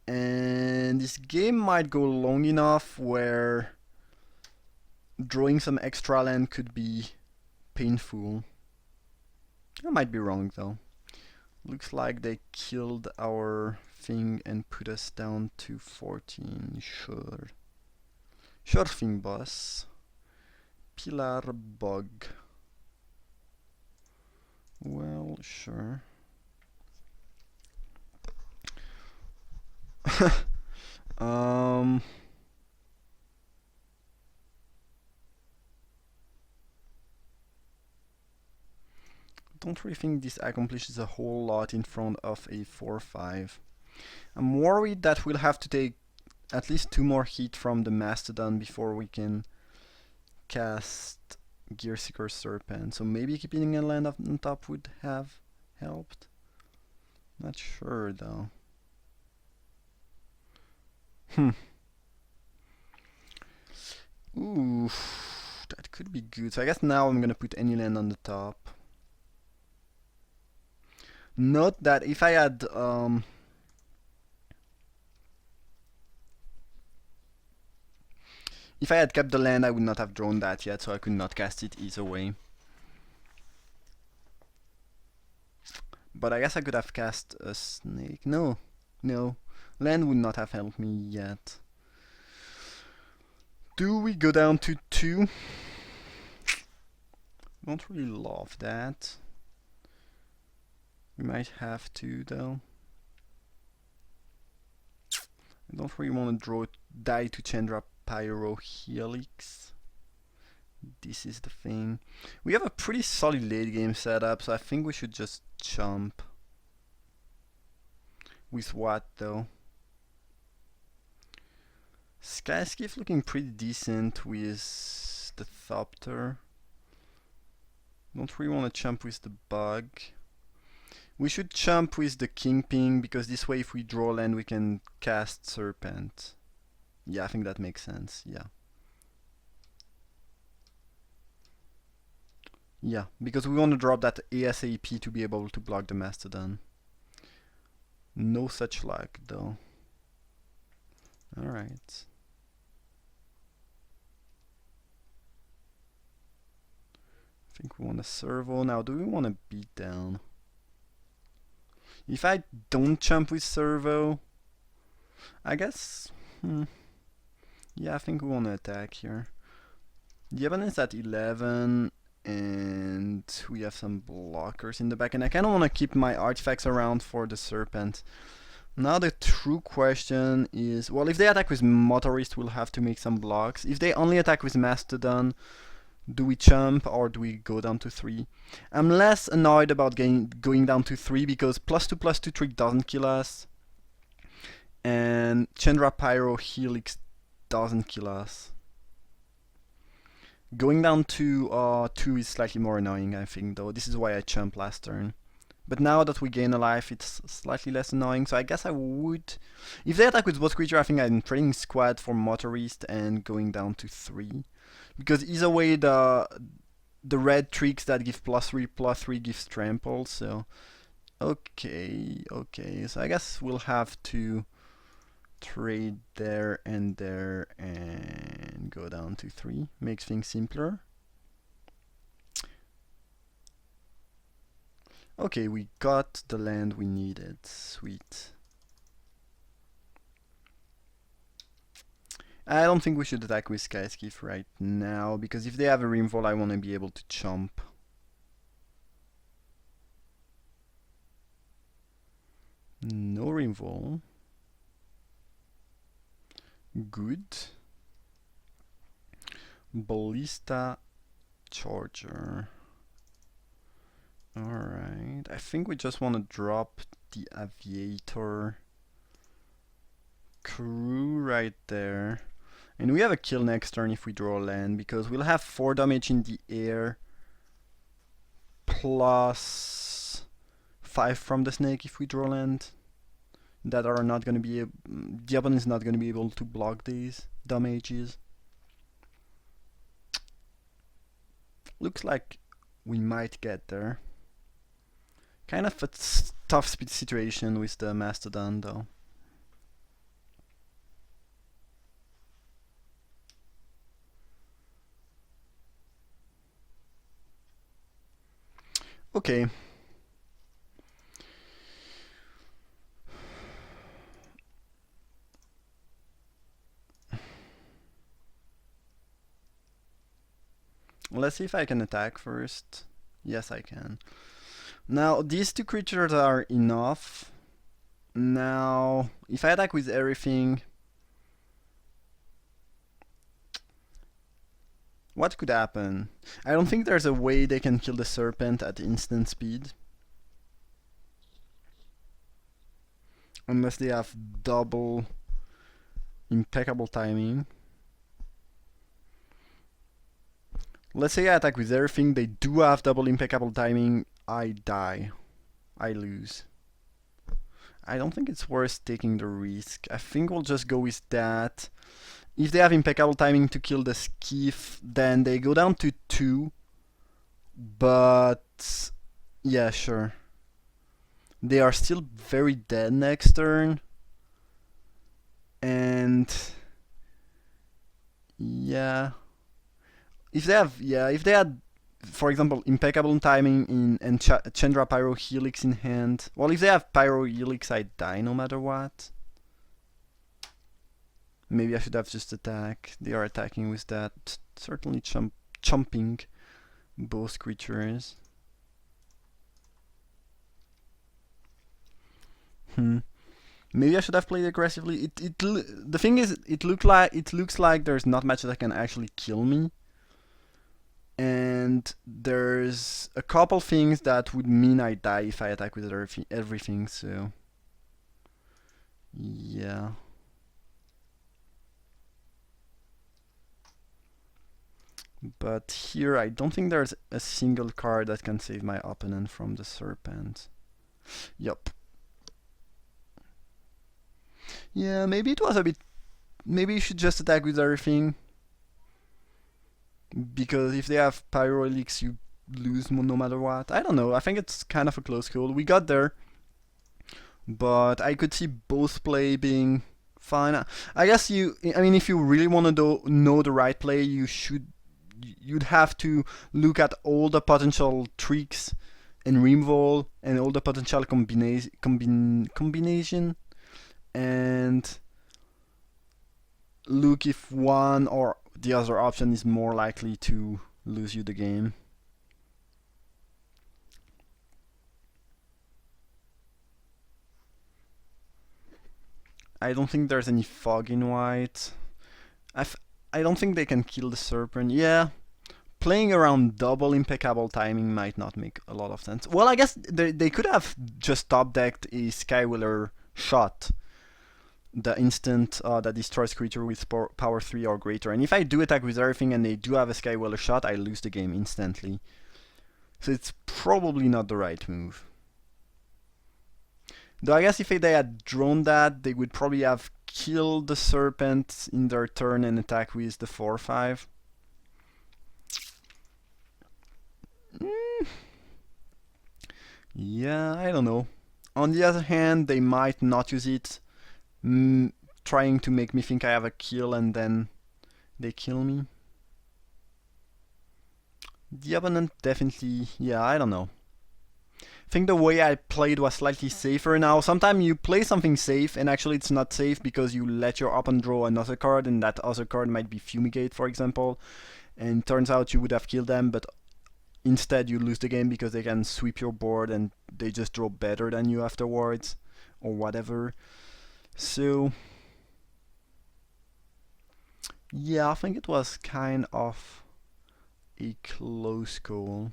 And this game might go long enough where drawing some extra land could be painful. I might be wrong though. Looks like they killed our thing and put us down to 14. Sure. Sure thing, boss. Pillar bug. Well, sure. Don't really think this accomplishes a whole lot in front of a 4-5. I'm worried that we'll have to take at least 2 more hit from the Mastodon before we can cast Gearseeker Serpent. So maybe keeping a land on top would have helped. Not sure though. Ooh, that could be good. So I guess now I'm gonna put any land on the top. Note that if I had kept the land, I would not have drawn that yet, so I could not cast it either way. But I guess I could have cast a snake. No, no. Land would not have helped me yet. Do we go down to 2? Don't really love that. We might have to though. I don't really want to draw die to Chandra Pyro Helix. This is the thing. We have a pretty solid late game setup, so I think we should just jump. With what though? Skyskiff looking pretty decent with the Thopter. Don't really want to jump with the bug. We should jump with the Kingpin because this way if we draw land we can cast Serpent. Yeah, I think that makes sense, yeah. Yeah, because we want to drop that ASAP to be able to block the Mastodon. No such luck though. Alright. I think we want a servo. Now do we want to beat down? If I don't jump with servo, I guess... Yeah, I think we want to attack here. The opponent's at 11, and we have some blockers in the back, and I kind of want to keep my artifacts around for the Serpent. Now the true question is, well, if they attack with Motorist, we'll have to make some blocks. If they only attack with Mastodon, do we jump or do we go down to 3? I'm less annoyed about going down to 3 because +2/+2 trick doesn't kill us, and Chandra Pyro Helix doesn't kill us. Going down to 2 is slightly more annoying, I think, though. This is why I jumped last turn. But now that we gain a life, it's slightly less annoying, so I guess I would... If they attack with both creature, I think I'm trading Squad for Motorist and going down to 3. Because either way, the red tricks that give +3/+3 gives trample, so... Okay, so I guess we'll have to trade there and go down to 3. Makes things simpler. Okay, we got the land we needed. Sweet. I don't think we should attack with Skyskiff right now, because if they have a Rimfall, I want to be able to jump. No Rimfall. Good. Ballista Charger. Alright, I think we just want to drop the Aviator crew right there. And we have a kill next turn if we draw land, because we'll have 4 damage in the air plus 5 from the snake if we draw land. That are not going to be the opponent is not going to be able to block these damages. Looks like we might get there. Kind of a tough situation with the Mastodon, though. Okay. Let's see if I can attack first. Yes, I can. Now, these 2 creatures are enough. Now, if I attack with everything... What could happen? I don't think there's a way they can kill the Serpent at instant speed. Unless they have double impeccable timing. Let's say I attack with everything, they do have double impeccable timing, I die. I lose. I don't think it's worth taking the risk. I think we'll just go with that. If they have impeccable timing to kill the Skiff, then they go down to 2. But... yeah, sure. They are still very dead next turn. And... yeah... If they had, for example, impeccable timing and Chandra Pyro Helix in hand. Well, if they have Pyro Helix, I die no matter what. Maybe I should have just attacked. They are attacking with that. Certainly chomping both creatures. Maybe I should have played aggressively. The thing is, it looks like there's not much that can actually kill me. And there's a couple things that would mean I die if I attack with everything, so... yeah. But here I don't think there's a single card that can save my opponent from the Serpent. Yup. Yeah, maybe it was a bit... maybe you should just attack with everything. Because if they have Pyro Helix, you lose no matter what. I don't know, I think it's kind of a close call. We got there. But I could see both play being fine. I guess I mean, if you really want to know the right play, you'd have to look at all the potential tricks and Rimfall and all the potential combination. And look if one or the other option is more likely to lose you the game. I don't think there's any fog in white. I don't think they can kill the serpent. Yeah, playing around double impeccable timing might not make a lot of sense. Well, I guess they could have just top decked a Skywheeler shot, the instant that destroys creature with power 3 or greater. And if I do attack with everything and they do have a Skywheeler shot, I lose the game instantly. So it's probably not the right move. Though I guess if they had drawn that, they would probably have killed the serpent in their turn and attack with the 4/5. Yeah, I don't know. On the other hand, they might not use it, trying to make me think I have a kill and then they kill me. The opponent definitely, yeah, I don't know. I think the way I played was slightly safer now. Sometimes you play something safe and actually it's not safe because you let your opponent draw another card and that other card might be Fumigate, for example. And turns out you would have killed them, but instead you lose the game because they can sweep your board and they just draw better than you afterwards or whatever. So yeah, I think it was kind of a close call.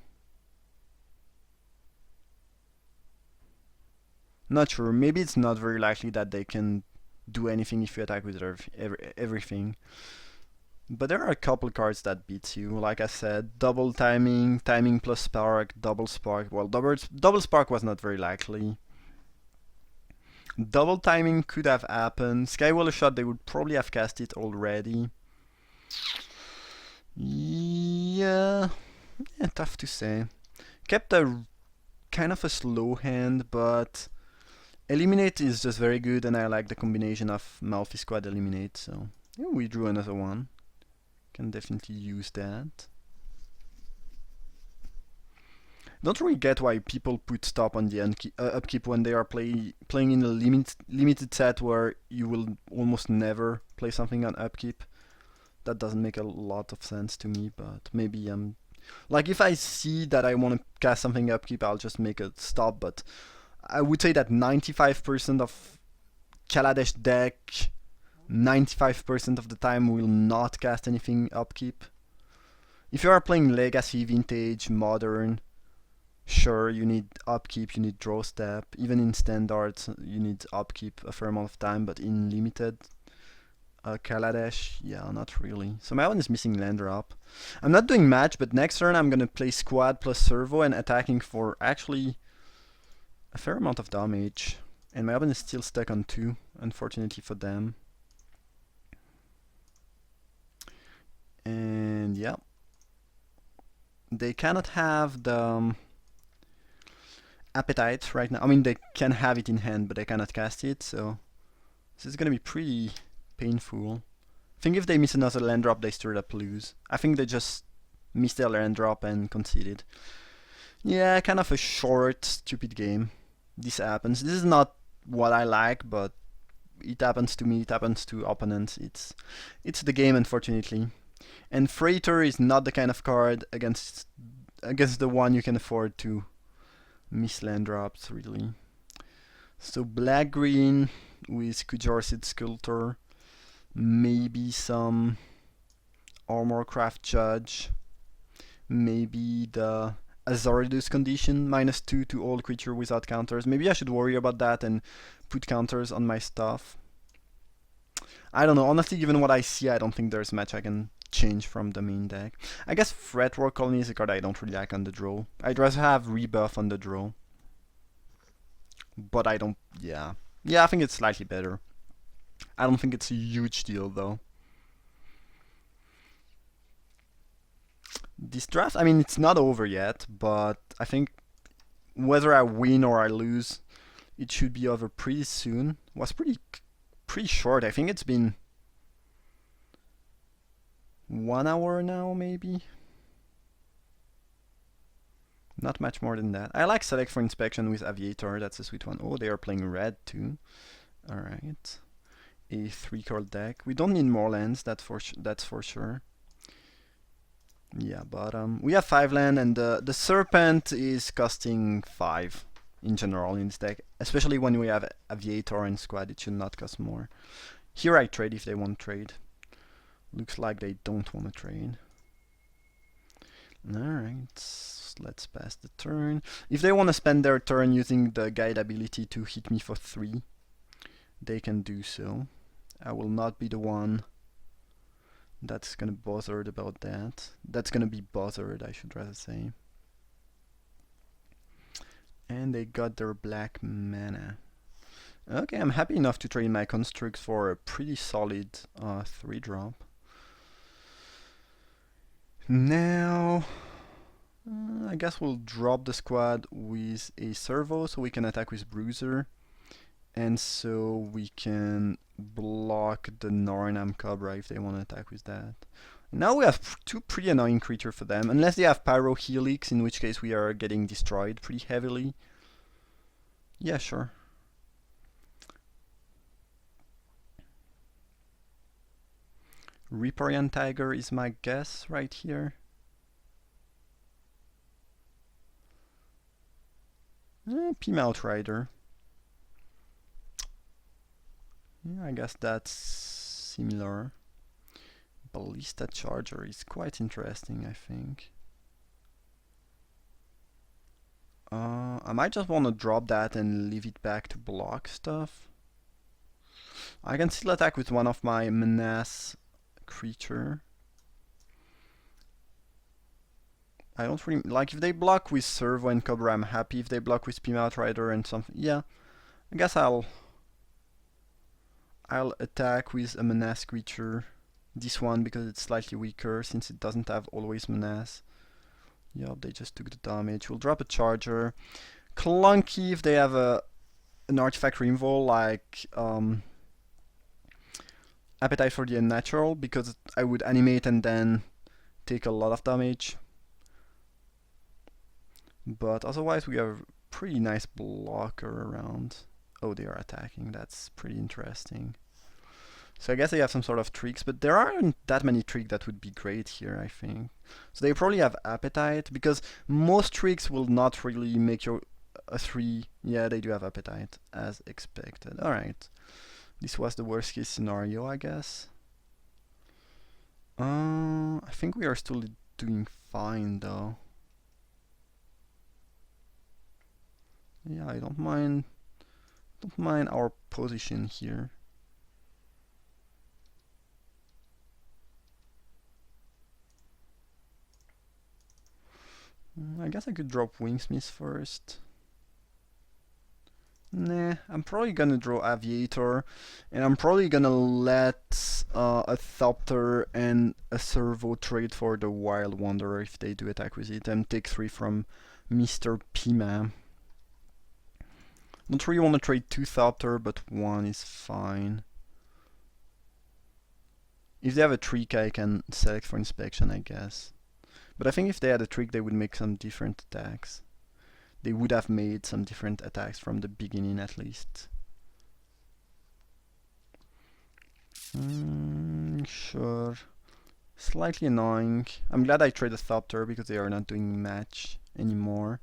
Not sure, maybe it's not very likely that they can do anything if you attack with everything. But there are a couple cards that beats you, like I said, double timing, timing plus spark, double spark. Well, double spark was not very likely. Double timing could have happened. Skywheeler shot, they would probably have cast it already. Yeah, tough to say. Kept a kind of a slow hand, but Eliminate is just very good, and I like the combination of Malfi Squad Eliminate, so yeah, we drew another one. Can definitely use that. Don't really get why people put stop on the upkeep when they are playing in a limited set where you will almost never play something on upkeep. That doesn't make a lot of sense to me, but maybe I'm... like, if I see that I want to cast something upkeep, I'll just make a stop, but I would say that 95% of Kaladesh deck, 95% of the time will not cast anything upkeep. If you are playing Legacy, Vintage, Modern, sure, you need upkeep, you need draw step. Even in Standards, you need upkeep a fair amount of time, but in Limited, Kaladesh, yeah, not really. So my one is missing land drop. I'm not doing match, but next turn I'm gonna play Squad plus Servo and attacking for actually a fair amount of damage. And my opponent is still stuck on 2, unfortunately for them. And yeah, they cannot have the appetite right now. I mean, they can have it in hand, but they cannot cast it, so this is gonna be pretty painful. I think if they miss another land drop, they straight up lose. I think they just missed their land drop and conceded. Yeah, kind of a short, stupid game. This happens. This is not what I like, but it happens to me, it happens to opponents. It's the game, unfortunately. And Freighter is not the kind of card against the one you can afford to miss land drops, really. So black-green with Kujarsid Sculptor, maybe some Armorcraft Judge, maybe the Azaridus condition, -2 to all creature without counters. Maybe I should worry about that and put counters on my stuff. I don't know, honestly, given what I see, I don't think there's much I can change from the main deck. I guess Fretwork Colony is a card I don't really like on the draw. I'd rather have Rebuff on the draw. But I don't, yeah. Yeah, I think it's slightly better. I don't think it's a huge deal, though. This draft, I mean, it's not over yet, but I think whether I win or I lose, it should be over pretty soon. It was pretty short. I think it's been 1 hour now, maybe. Not much more than that. I like Select for Inspection with Aviator. That's a sweet one. Oh, they are playing red too. Alright. a 3-card deck. We don't need more lands, that's for sure. Yeah, but we have 5 land, and the Serpent is costing 5 in general in this deck. Especially when we have Aviator and Squad, it should not cost more. Here I trade if they want to trade. Looks like they don't want to trade. Alright, let's pass the turn. If they want to spend their turn using the guide ability to hit me for 3, they can do so. I will not be the one that's gonna bothered about that. That's gonna be bothered, I should rather say. And they got their black mana. Okay, I'm happy enough to trade my Construct for a pretty solid 3-drop. Now, I guess we'll drop the squad with a servo so we can attack with Bruiser. And so we can block the Nornam Cobra if they want to attack with that. Now we have 2 pretty annoying creatures for them, unless they have Pyro Helix, in which case we are getting destroyed pretty heavily. Yeah, sure. Riparian Tiger is my guess right here. Pima Outrider. Yeah, I guess that's similar. Ballista Charger is quite interesting, I think. I might just want to drop that and leave it back to block stuff. I can still attack with one of my Menace creature. I don't really like if they block with Servo and Cobra. I'm happy. If they block with Pima Outrider and something, yeah, I guess I'll attack with a Menace creature. This one because it's slightly weaker since it doesn't have always Menace. Yup, they just took the damage. We'll drop a Charger. Clunky if they have an artifact removal like Appetite for the Unnatural, because I would animate and then take a lot of damage. But otherwise we have a pretty nice blocker around. Oh, they are attacking. That's pretty interesting. So I guess they have some sort of tricks, but there aren't that many tricks that would be great here, I think. So they probably have Appetite, because most tricks will not really make your a 3. Yeah, they do have Appetite, as expected. Alright. This was the worst case scenario, I guess. I think we are still doing fine, though. Yeah, I don't mind our position here. I guess I could drop Wingsmith first. Nah, I'm probably gonna draw Aviator, and I'm probably gonna let a Thopter and a Servo trade for the Wild Wanderer if they do attack with it, and take 3 from Mr. Pima. Don't really want to trade 2 Thopter, but 1 is fine. If they have a trick, I can select for inspection, I guess. But I think if they had a trick, they would make some different attacks. They would have made some different attacks from the beginning, at least. Sure. Slightly annoying. I'm glad I traded Thopter because they are not doing match anymore.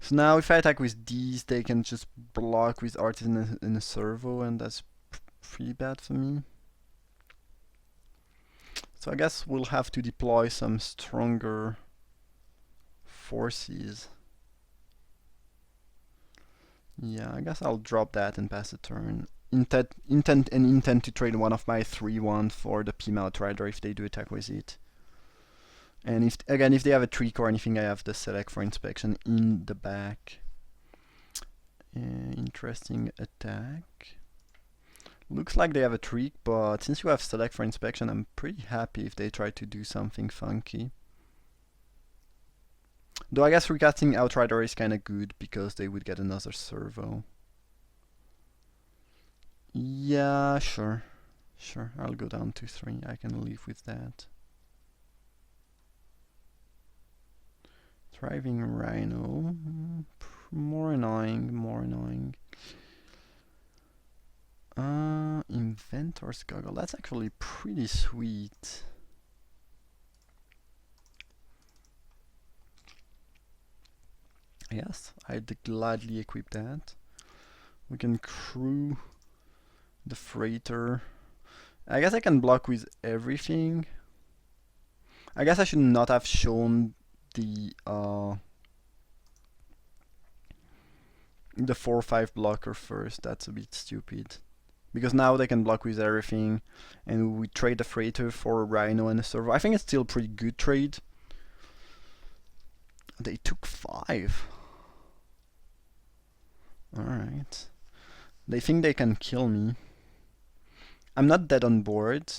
So now if I attack with these, they can just block with Artisan and a Servo, and that's pretty bad for me. So I guess we'll have to deploy some stronger forces. Yeah, I guess I'll drop that and pass the turn. Intend to trade one of my 3/1 for the Pima Outrider if they do attack with it. And if they have a trick or anything, I have the select for inspection in the back. Interesting attack. Looks like they have a trick, but since you have select for inspection, I'm pretty happy if they try to do something funky. Though I guess recasting Outrider is kinda good because they would get another Servo. Yeah, sure. Sure, I'll go down to 3. I can live with that. Thriving Rhino. More annoying, more annoying. Inventor's Goggle. That's actually pretty sweet. Yes, I'd gladly equip that. We can crew the freighter. I guess I can block with everything. I guess I should not have shown the 4-5 blocker first. That's a bit stupid. Because now they can block with everything, and we trade the freighter for a Rhino and a servo. I think it's still a pretty good trade. They took 5. Alright. They think they can kill me. I'm not dead on board.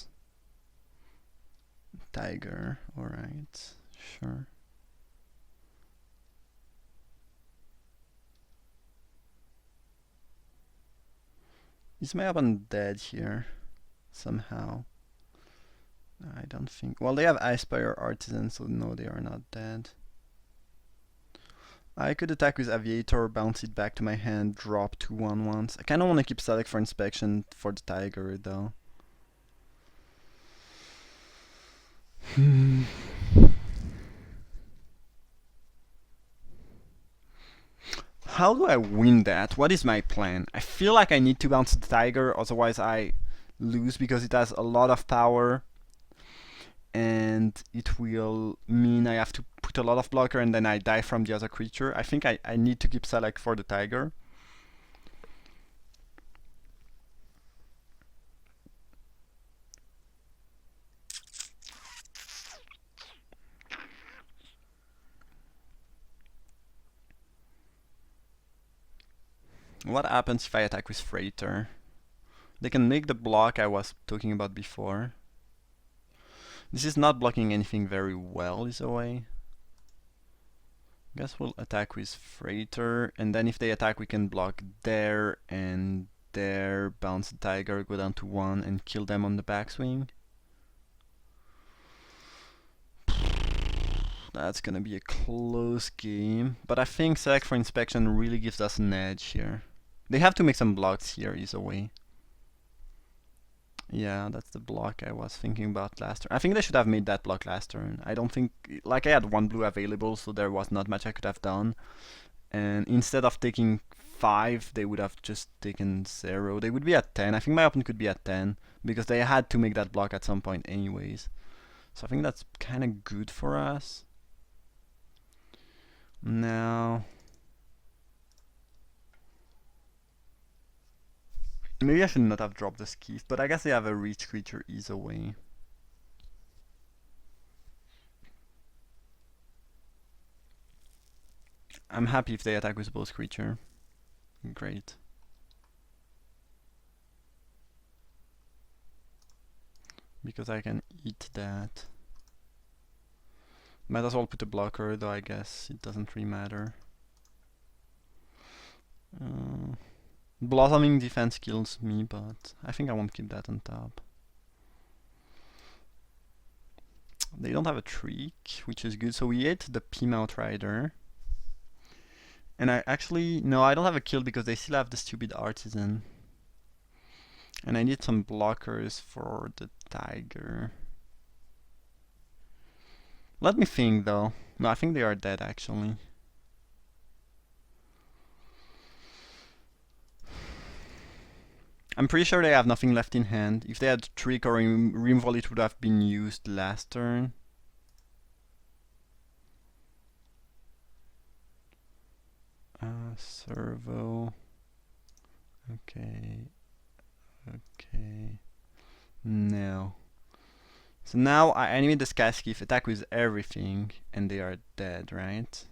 Tiger, alright, sure. Is my opponent dead here? Somehow. I don't think. Well, they have Icepire Artisan, so no, they are not dead. I could attack with Aviator, bounce it back to my hand, drop 2/1/1s. I kinda wanna keep Select for inspection for the Tiger though. How do I win that? What is my plan? I feel like I need to bounce the Tiger, otherwise I lose because it has a lot of power. And it will mean I have to put a lot of blocker and then I die from the other creature. I think I need to keep Select for the Tiger. What happens if I attack with Freighter? They can make the block I was talking about before. This is not blocking anything very well, is a way. Guess we'll attack with Freighter, and then if they attack we can block there and there, bounce the Tiger, go down to 1 and kill them on the backswing. That's gonna be a close game, but I think Select for inspection really gives us an edge here. They have to make some blocks here, either way. Yeah, that's the block I was thinking about last turn. I think they should have made that block last turn. I don't think... Like, I had 1 blue available, so there was not much I could have done. And instead of taking 5, they would have just taken 0. They would be at 10. I think my opponent could be at 10, because they had to make that block at some point anyways. So I think that's kind of good for us. Now... Maybe I should not have dropped the Skeef, but I guess they have a reach creature either way. I'm happy if they attack with both creature. Great. Because I can eat that. Might as well put a blocker, though I guess it doesn't really matter. Blossoming defense kills me, but I think I won't keep that on top. They don't have a trick, which is good, so we ate the Pima Outrider. And I actually... No, I don't have a kill because they still have the stupid Artisan. And I need some blockers for the Tiger. Let me think, though. No, I think they are dead, actually. I'm pretty sure they have nothing left in hand. If they had Trick or Rimvoll, it would have been used last turn. Servo. Okay. Okay. No. So now I animate the Skyskiff, attack with everything, and they are dead, right?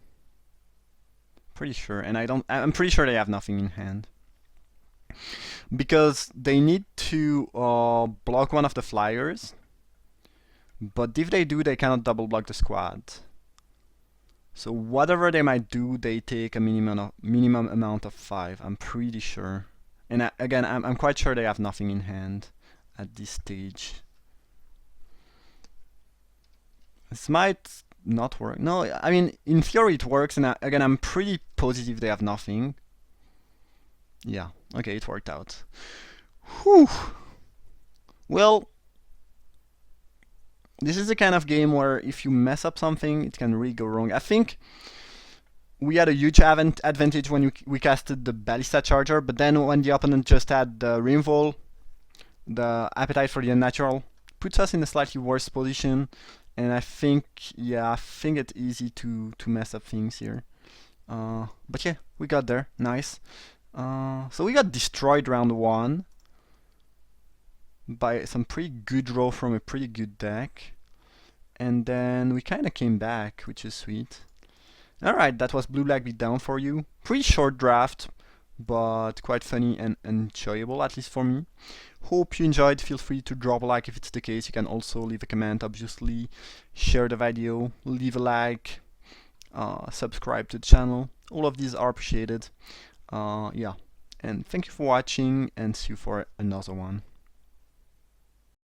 Pretty sure, and I'm pretty sure they have nothing in hand. Because they need to block one of the flyers, but if they do, they cannot double block the squad. So whatever they might do, they take a minimum amount of 5. I'm pretty sure. And again, I'm quite sure they have nothing in hand at this stage. This might not work. No, I mean, in theory it works, and again, I'm pretty positive they have nothing. Yeah, okay, it worked out. Whew. Well, this is the kind of game where if you mess up something, it can really go wrong. I think we had a huge advantage when we casted the Ballista Charger, but then when the opponent just had the Rainfall, the Appetite for the Unnatural, puts us in a slightly worse position. And I think, yeah, I think it's easy to mess up things here. But yeah, we got there. Nice. So we got destroyed round 1 by some pretty good draw from a pretty good deck. And then we kind of came back, which is sweet. Alright, that was Blue Black Beatdown for you. Pretty short draft, but quite funny and enjoyable, at least for me. Hope you enjoyed. Feel free to drop a like if it's the case. You can also leave a comment, obviously. Share the video, leave a like, subscribe to the channel. All of these are appreciated. Yeah, and thank you for watching, and see you for another one.